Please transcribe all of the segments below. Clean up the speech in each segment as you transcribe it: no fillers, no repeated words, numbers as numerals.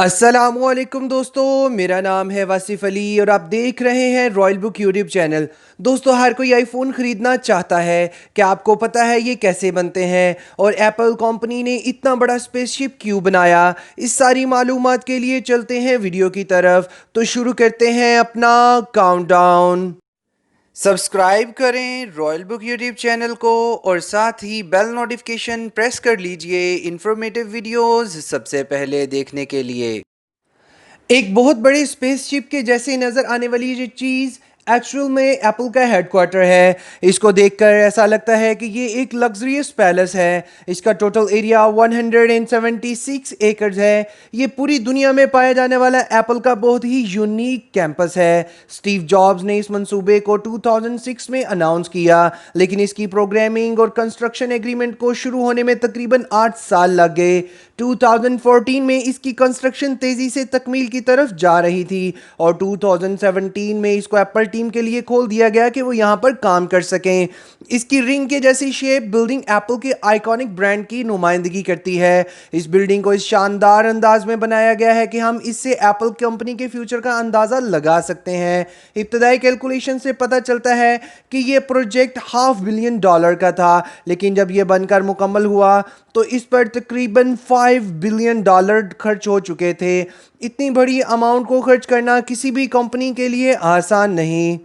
अस्सलामुअलैकुम दोस्तों, मेरा नाम है वासिफ़ अली और आप देख रहे हैं रॉयल बुक यूट्यूब चैनल। दोस्तों, हर कोई आईफ़ोन ख़रीदना चाहता है। क्या आपको पता है ये कैसे बनते हैं और एप्पल कंपनी ने इतना बड़ा स्पेसशिप क्यों बनाया? इस सारी मालूमात के लिए चलते हैं वीडियो की तरफ। तो शुरू करते हैं अपना काउंटडाउन। सब्सक्राइब करें रॉयल बुक यूट्यूब चैनल को और साथ ही बेल नोटिफिकेशन प्रेस कर लीजिए इंफॉर्मेटिव वीडियोस सबसे पहले देखने के लिए। एक बहुत बड़े स्पेसशिप के जैसे नज़र आने वाली ये चीज़ एक्चुअल में एप्पल का हेडक्वार्टर है। इसको देखकर ऐसा लगता है कि ये एक लग्जरियस पैलेस है। इसका टोटल एरिया 176 एकड़ है। ये पूरी दुनिया में पाया जाने वाला एप्पल का बहुत ही यूनिक कैंपस है। स्टीव जॉब्स ने इस मंसूबे को 2006 में अनाउंस किया, लेकिन इसकी प्रोग्रामिंग और कंस्ट्रक्शन एग्रीमेंट को शुरू होने में तकरीबन 8 साल लग गए। 2014 में इसकी कंस्ट्रक्शन तेज़ी से तकमील की तरफ जा रही थी और 2017 में इसको एप्पल टीम के लिए खोल दिया गया कि वो यहाँ पर काम कर सकें। इसकी रिंग के जैसी शेप बिल्डिंग एप्पल के आइकॉनिक ब्रांड की नुमाइंदगी करती है। इस बिल्डिंग को इस शानदार अंदाज में बनाया गया है कि हम इससे एप्पल कंपनी के फ्यूचर का अंदाज़ा लगा सकते हैं। इब्तदाई कैलकुलेशन से पता चलता है कि ये प्रोजेक्ट $500 million का था, लेकिन जब ये बनकर मुकम्मल हुआ तो इस पर तकरीबन $5 billion खर्च हो चुके थे। इतनी बड़ी अमाउंट को खर्च करना किसी भी कंपनी के लिए आसान नहीं।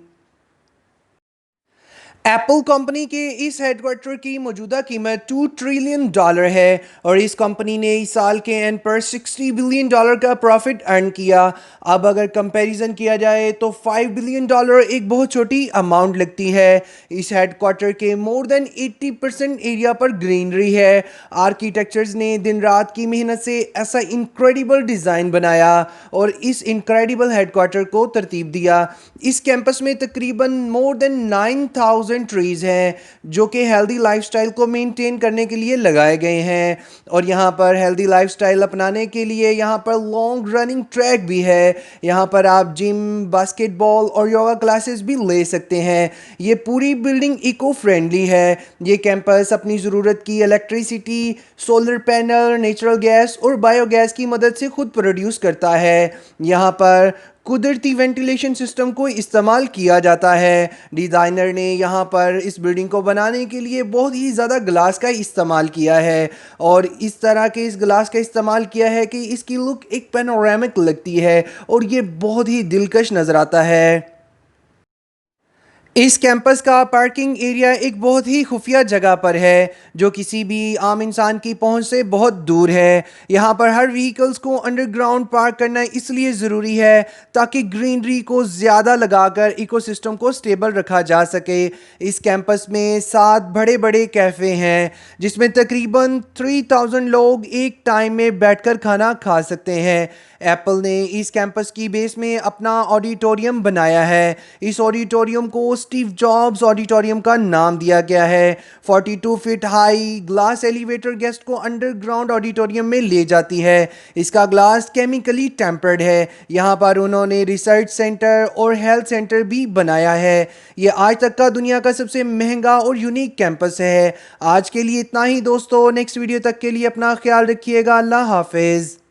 एप्पल कंपनी के इस हेडक्वार्टर की मौजूदा कीमत $2 ट्रिलियन है और इस कंपनी ने इस साल के एंड पर $60 बिलियन का प्रॉफिट अर्न किया। अब अगर कंपैरिजन किया जाए तो $5 बिलियन एक बहुत छोटी अमाउंट लगती है। इस हेडक्वार्टर के मोर देन 80% एरिया पर ग्रीनरी है। आर्किटेक्चर्स ने दिन रात की मेहनत से ऐसा इनक्रेडिबल डिज़ाइन बनाया और इस इनक्रेडिबल हेडक्वार्टर को तरतीब दिया। इस कैंपस में तकरीबन मोर देन 9,000 ट्रीज हैं जो कि हेल्दी लाइफस्टाइल को मेंटेन करने के लिए लगाए गए हैं और यहाँ पर हेल्दी लाइफस्टाइल अपनाने के लिए यहाँ पर लॉन्ग रनिंग ट्रैक भी है। यहाँ पर आप जिम, बास्केटबॉल और योगा क्लासेस भी ले सकते हैं। ये पूरी बिल्डिंग इको फ्रेंडली है। ये कैंपस अपनी ज़रूरत की electricity solar panel, natural gas और बायोगैस की मदद से खुद प्रोड्यूस करता है। यहाँ पर कुदरती वेंटिलेशन सिस्टम को इस्तेमाल किया जाता है। डिज़ाइनर ने यहाँ पर इस बिल्डिंग को बनाने के लिए बहुत ही ज़्यादा ग्लास का इस्तेमाल किया है और इस तरह के इस ग्लास का इस्तेमाल किया है कि इसकी लुक एक पैनोरामिक लगती है और ये बहुत ही दिलकश नज़र आता है। इस कैंपस का पार्किंग एरिया एक बहुत ही खुफिया जगह पर है जो किसी भी आम इंसान की पहुंच से बहुत दूर है। यहाँ पर हर व्हीकल्स को अंडरग्राउंड पार्क करना इसलिए ज़रूरी है ताकि ग्रीनरी को ज़्यादा लगाकर इकोसिस्टम को स्टेबल रखा जा सके। इस कैंपस में 7 बड़े बड़े कैफ़े हैं जिसमें तकरीबन 3000 लोग एक टाइम में बैठकर खाना खा सकते हैं। एप्पल ने इस कैंपस की बेस में अपना ऑडिटोरियम बनाया है। इस ऑडिटोरियम को स्टीव जॉब्स ऑडिटोरियम का नाम दिया गया है। 42 feet high glass elevator guest को अंडरग्राउंड ऑडिटोरियम में ले जाती है। इसका ग्लास केमिकली टेम्पर्ड है। यहाँ पर उन्होंने रिसर्च सेंटर और हेल्थ सेंटर भी बनाया है। ये आज तक का दुनिया का सबसे महंगा और यूनिक कैंपस है। आज के लिए इतना ही दोस्तों। नेक्स्ट वीडियो तक के लिए अपना ख्याल रखिएगा। अल्लाह हाफिज़।